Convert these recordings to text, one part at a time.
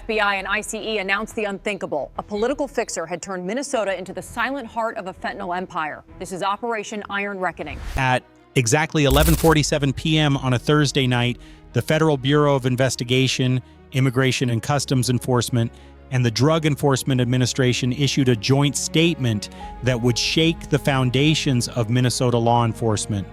FBI and ICE announced the unthinkable. A political fixer had turned Minnesota into the silent heart of a fentanyl empire. This is Operation Iron Reckoning. At exactly 11:47 p.m. on a Thursday night, the Federal Bureau of Investigation, Immigration and Customs Enforcement, and the Drug Enforcement Administration issued a joint statement that would shake the foundations of Minnesota law enforcement.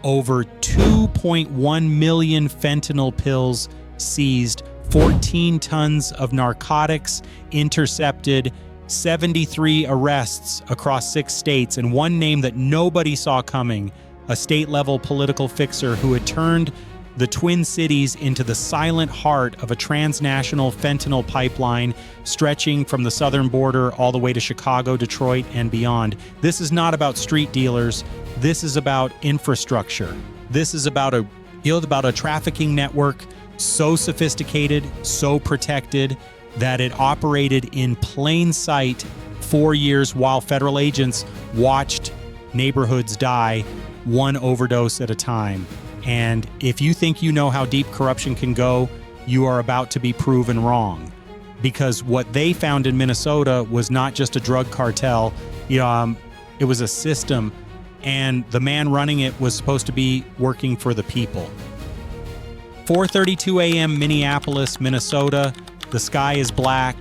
Over 2.1 million fentanyl pills seized, 14 tons of narcotics intercepted, 73 arrests across 6 states, and one name that nobody saw coming, a state-level political fixer who had turned the Twin Cities into the silent heart of a transnational fentanyl pipeline stretching from the southern border all the way to Chicago, Detroit, and beyond. This is not about street dealers. This is about infrastructure. This is about a trafficking network so sophisticated, so protected, that it operated in plain sight 4 years while federal agents watched neighborhoods die, one overdose at a time. And if you think you know how deep corruption can go, you are about to be proven wrong. Because what they found in Minnesota was not just a drug cartel, it was a system, and the man running it was supposed to be working for the people. 4:32 a.m. Minneapolis, Minnesota. The sky is black,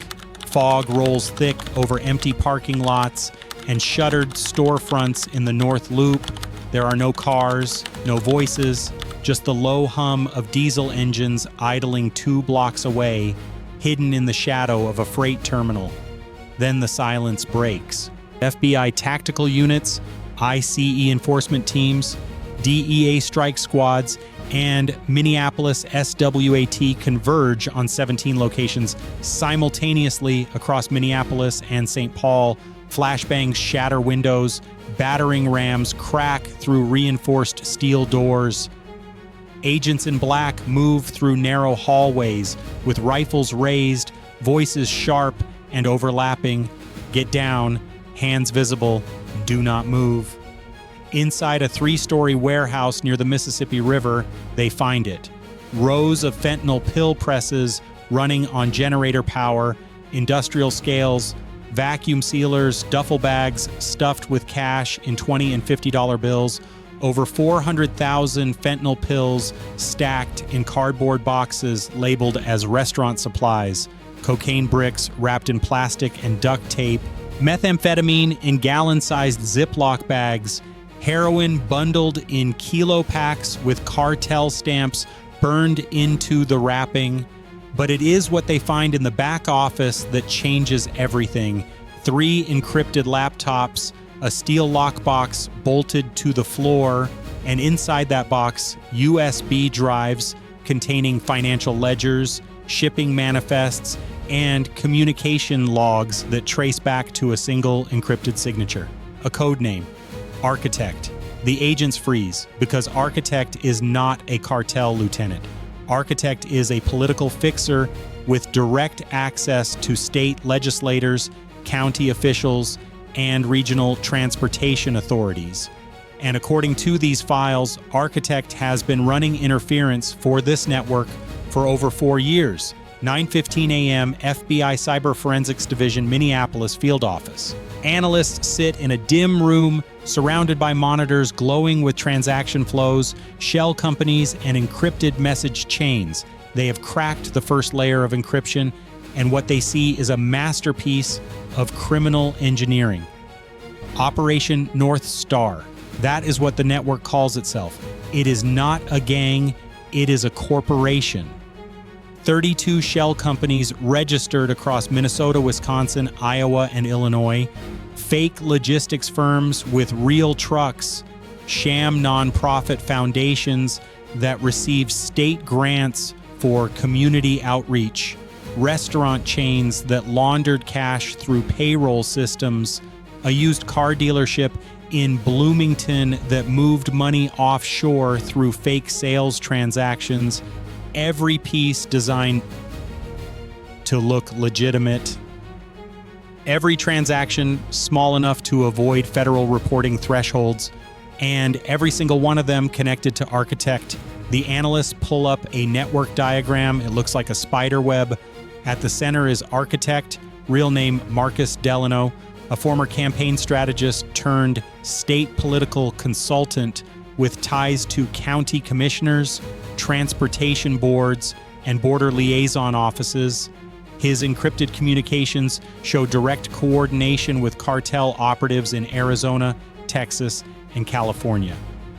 fog rolls thick over empty parking lots and shuttered storefronts in the North Loop. There are no cars, no voices, just the low hum of diesel engines idling 2 blocks away, hidden in the shadow of a freight terminal. Then the silence breaks. FBI tactical units, ICE enforcement teams, DEA strike squads, and Minneapolis SWAT converge on 17 locations simultaneously across Minneapolis and St. Paul. Flashbangs shatter windows, battering rams crack through reinforced steel doors. Agents in black move through narrow hallways with rifles raised, voices sharp and overlapping. Get down, hands visible, do not move. Inside a 3-story warehouse near the Mississippi River, they find it. Rows of fentanyl pill presses running on generator power, industrial scales, vacuum sealers, duffel bags stuffed with cash in $20 and $50 bills, over 400,000 fentanyl pills stacked in cardboard boxes labeled as restaurant supplies, cocaine bricks wrapped in plastic and duct tape, methamphetamine in gallon-sized Ziploc bags, heroin bundled in kilo packs with cartel stamps burned into the wrapping. But it is what they find in the back office that changes everything. 3 encrypted laptops, a steel lockbox bolted to the floor, and inside that box, USB drives containing financial ledgers, shipping manifests, and communication logs that trace back to a single encrypted signature. A code name, Architect. The agents freeze because Architect is not a cartel lieutenant. Architect is a political fixer with direct access to state legislators, county officials, and regional transportation authorities. And according to these files, Architect has been running interference for this network for over 4 years. 9:15 a.m. FBI Cyber Forensics Division, Minneapolis field office. Analysts sit in a dim room surrounded by monitors glowing with transaction flows, shell companies, and encrypted message chains. They have cracked the first layer of encryption, and what they see is a masterpiece of criminal engineering. Operation North Star. That is what the network calls itself. It is not a gang, it is a corporation. 32 shell companies registered across Minnesota, Wisconsin, Iowa, and Illinois. Fake logistics firms with real trucks. Sham nonprofit foundations that receive state grants for community outreach. Restaurant chains that laundered cash through payroll systems. A used car dealership in Bloomington that moved money offshore through fake sales transactions. Every piece designed to look legitimate. Every transaction small enough to avoid federal reporting thresholds, and every single one of them connected to Architect. The analysts pull up a network diagram. It looks like a spider web At the center is architect, real name Marcus Delano, a former campaign strategist turned state political consultant with ties to county commissioners, transportation boards, and border liaison offices. His encrypted communications show direct coordination with cartel operatives in Arizona, Texas, and California.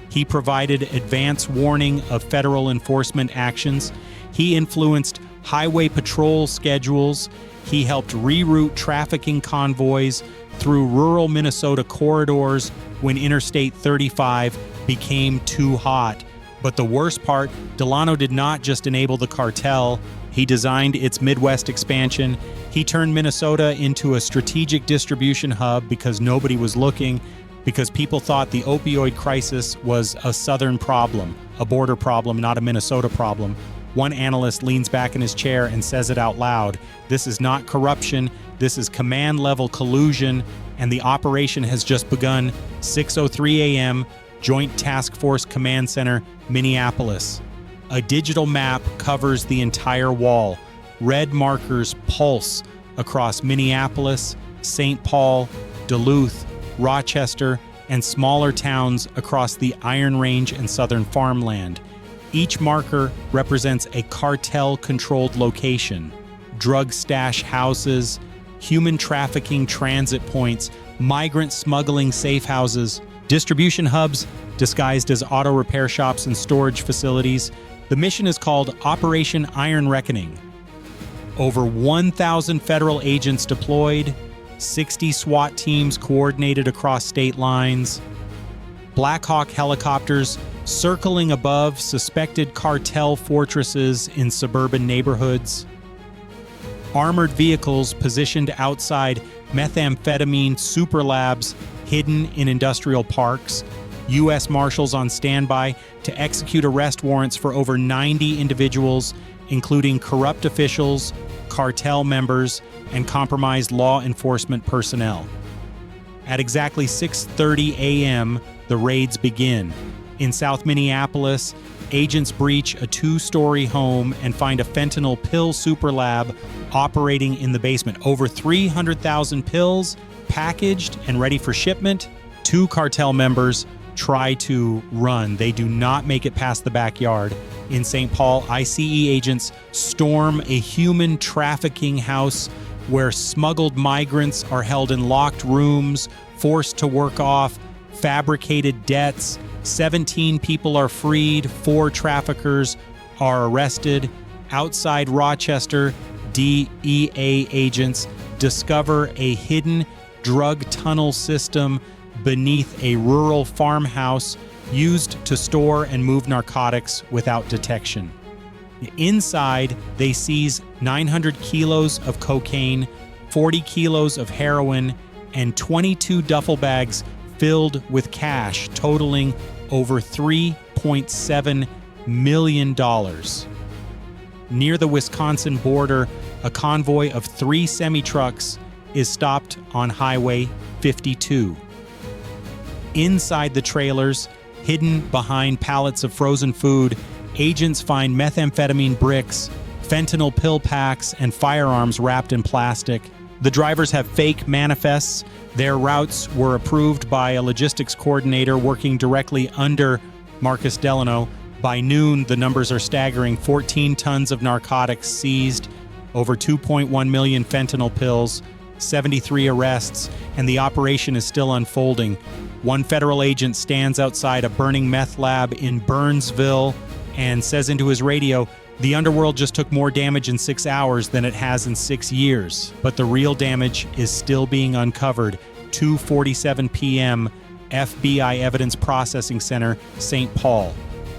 He provided advance warning of federal enforcement actions. He influenced highway patrol schedules. He helped reroute trafficking convoys through rural Minnesota corridors when Interstate 35 became too hot. But the worst part, Delano did not just enable the cartel. He designed its Midwest expansion. He turned Minnesota into a strategic distribution hub because nobody was looking, because people thought the opioid crisis was a Southern problem, a border problem, not a Minnesota problem. One analyst leans back in his chair and says it out loud. This is not corruption. This is command-level collusion, and the operation has just begun. 6:03 a.m., Joint Task Force Command Center, Minneapolis. A digital map covers the entire wall. Red markers pulse across Minneapolis, St. Paul, Duluth, Rochester, and smaller towns across the Iron Range and southern farmland. Each marker represents a cartel-controlled location. Drug stash houses, human trafficking transit points, migrant smuggling safe houses, distribution hubs disguised as auto repair shops and storage facilities. The mission is called Operation Iron Reckoning. Over 1,000 federal agents deployed, 60 SWAT teams coordinated across state lines, Black Hawk helicopters circling above suspected cartel fortresses in suburban neighborhoods, armored vehicles positioned outside methamphetamine super labs hidden in industrial parks, U.S. Marshals on standby to execute arrest warrants for over 90 individuals, including corrupt officials, cartel members, and compromised law enforcement personnel. At exactly 6:30 a.m., the raids begin. In South Minneapolis, agents breach a 2-story home and find a fentanyl pill super lab operating in the basement. Over 300,000 pills packaged and ready for shipment. 2 cartel members try to run. They do not make it past the backyard. In St. Paul, ICE agents storm a human trafficking house where smuggled migrants are held in locked rooms, forced to work off fabricated debts. 17 people are freed, 4 traffickers are arrested. Outside Rochester, DEA agents discover a hidden drug tunnel system beneath a rural farmhouse used to store and move narcotics without detection. Inside, they seize 900 kilos of cocaine, 40 kilos of heroin, and 22 duffel bags filled with cash totaling over $3.7 million. Near the Wisconsin border, a convoy of 3 semi-trucks is stopped on Highway 52. Inside the trailers, hidden behind pallets of frozen food, agents find methamphetamine bricks, fentanyl pill packs, and firearms wrapped in plastic. The drivers have fake manifests. Their routes were approved by a logistics coordinator working directly under Marcus Delano. By noon, the numbers are staggering. 14 tons of narcotics seized, over 2.1 million fentanyl pills, 73 arrests, and the operation is still unfolding. One federal agent stands outside a burning meth lab in Burnsville and says into his radio, "The underworld just took more damage in 6 hours than it has in 6 years." But the real damage is still being uncovered. 2:47 p.m., FBI Evidence Processing Center, St. Paul.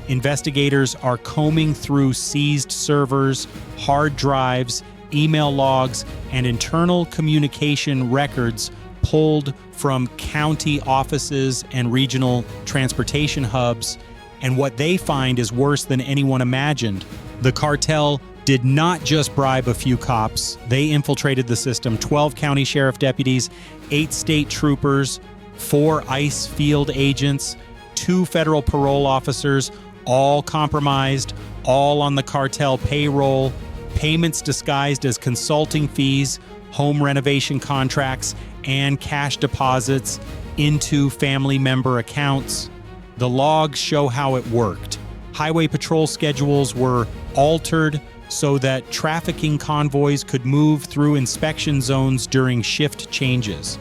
Investigators are combing through seized servers, hard drives, email logs, and internal communication records pulled from county offices and regional transportation hubs. And what they find is worse than anyone imagined. The cartel did not just bribe a few cops. They infiltrated the system. 12 county sheriff deputies, 8 state troopers, 4 ICE field agents, 2 federal parole officers, all compromised, all on the cartel payroll. payments disguised as consulting fees, home renovation contracts, and cash deposits into family member accounts. The logs show how it worked. Highway patrol schedules were altered so that trafficking convoys could move through inspection zones during shift changes.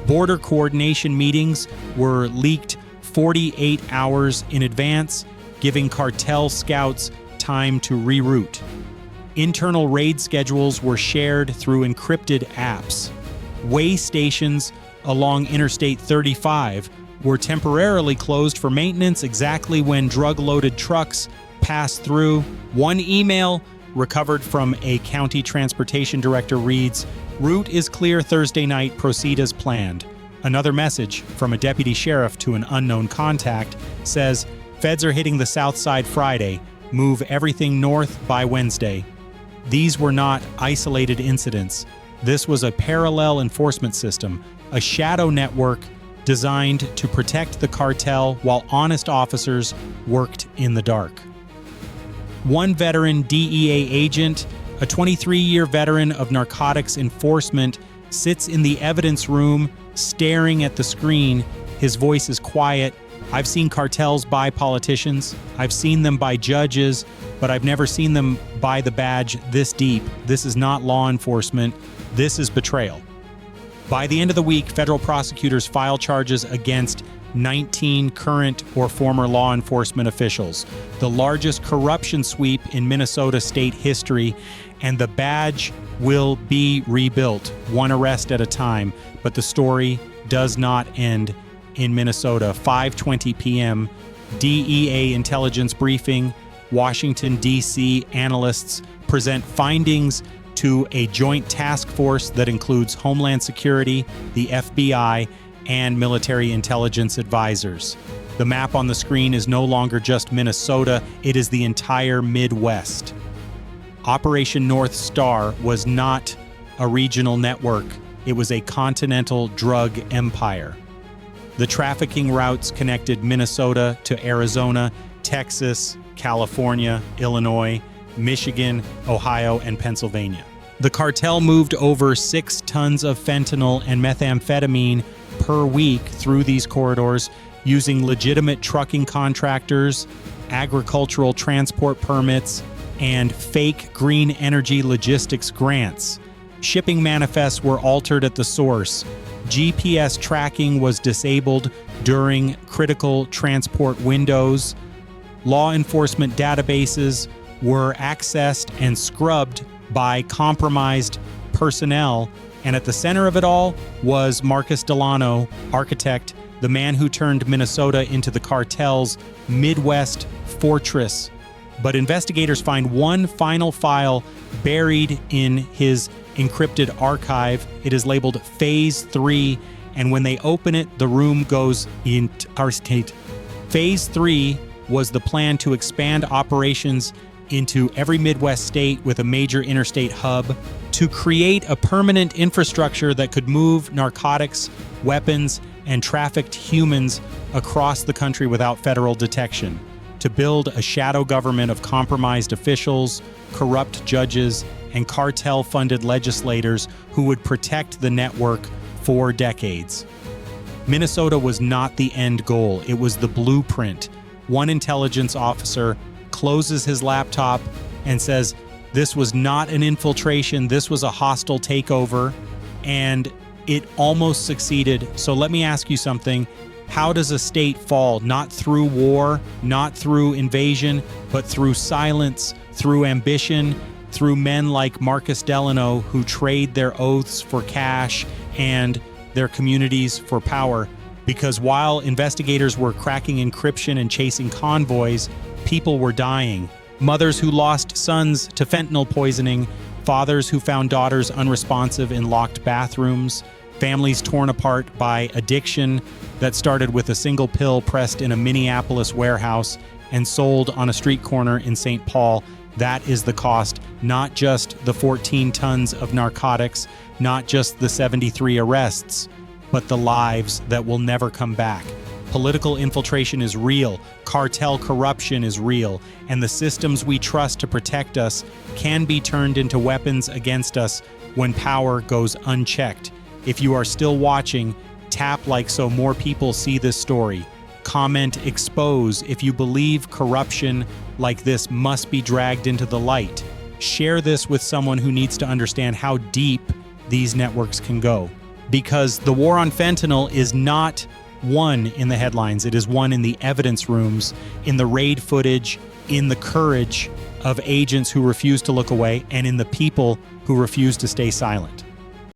Border coordination meetings were leaked 48 hours in advance, giving cartel scouts time to reroute. Internal raid schedules were shared through encrypted apps. Way stations along Interstate 35 were temporarily closed for maintenance exactly when drug-loaded trucks passed through. One email recovered from a county transportation director reads, "Route is clear Thursday night, proceed as planned." Another message from a deputy sheriff to an unknown contact says, "Feds are hitting the south side Friday. Move everything north by Wednesday." These were not isolated incidents. This was a parallel enforcement system, a shadow network designed to protect the cartel while honest officers worked in the dark. One veteran DEA agent, a 23-year veteran of narcotics enforcement, sits in the evidence room staring at the screen. His voice is quiet. "I've seen cartels buy politicians. I've seen them buy judges, but I've never seen them buy the badge this deep. This is not law enforcement. This is betrayal." By the end of the week, federal prosecutors filed charges against 19 current or former law enforcement officials, the largest corruption sweep in Minnesota state history, and the badge will be rebuilt, one arrest at a time. But the story does not end in Minnesota. 5:20 p.m., DEA intelligence briefing. Washington, D.C. analysts present findings to a joint task force that includes Homeland Security, the FBI, and military intelligence advisors. The map on the screen is no longer just Minnesota, it is the entire Midwest. Operation North Star was not a regional network, it was a continental drug empire. The trafficking routes connected Minnesota to Arizona, Texas, California, Illinois, Michigan, Ohio, and Pennsylvania. The cartel moved over 6 tons of fentanyl and methamphetamine per week through these corridors using legitimate trucking contractors, agricultural transport permits, and fake green energy logistics grants. Shipping manifests were altered at the source. GPS tracking was disabled during critical transport windows. Law enforcement databases were accessed and scrubbed by compromised personnel, and at the center of it all was Marcus Delano, architect, the man who turned Minnesota into the cartel's Midwest fortress. But investigators find one final file buried in his encrypted archive. It is labeled Phase 3, and when they open it, the room goes interstate. Phase 3 was the plan to expand operations into every Midwest state with a major interstate hub, to create a permanent infrastructure that could move narcotics, weapons, and trafficked humans across the country without federal detection, to build a shadow government of compromised officials, corrupt judges, and cartel-funded legislators who would protect the network for decades. Minnesota was not the end goal, it was the blueprint. One intelligence officer closes his laptop and says, "This was not an infiltration, this was a hostile takeover," and it almost succeeded. So let me ask you something. How does a state fall? Not through war, not through invasion, but through silence, through ambition, through men like Marcus Delano who trade their oaths for cash and their communities for power. Because while investigators were cracking encryption and chasing convoys, people were dying. Mothers who lost sons to fentanyl poisoning, fathers who found daughters unresponsive in locked bathrooms, families torn apart by addiction that started with a single pill pressed in a Minneapolis warehouse and sold on a street corner in St. Paul. That is the cost, not just the 14 tons of narcotics, not just the 73 arrests, but the lives that will never come back. Political infiltration is real, cartel corruption is real, and the systems we trust to protect us can be turned into weapons against us when power goes unchecked. If you are still watching, tap like so more people see this story. Comment expose if you believe corruption like this must be dragged into the light. Share this with someone who needs to understand how deep these networks can go. Because the war on fentanyl is not won in the headlines. It is won in the evidence rooms, in the raid footage, in the courage of agents who refuse to look away, and in the people who refuse to stay silent.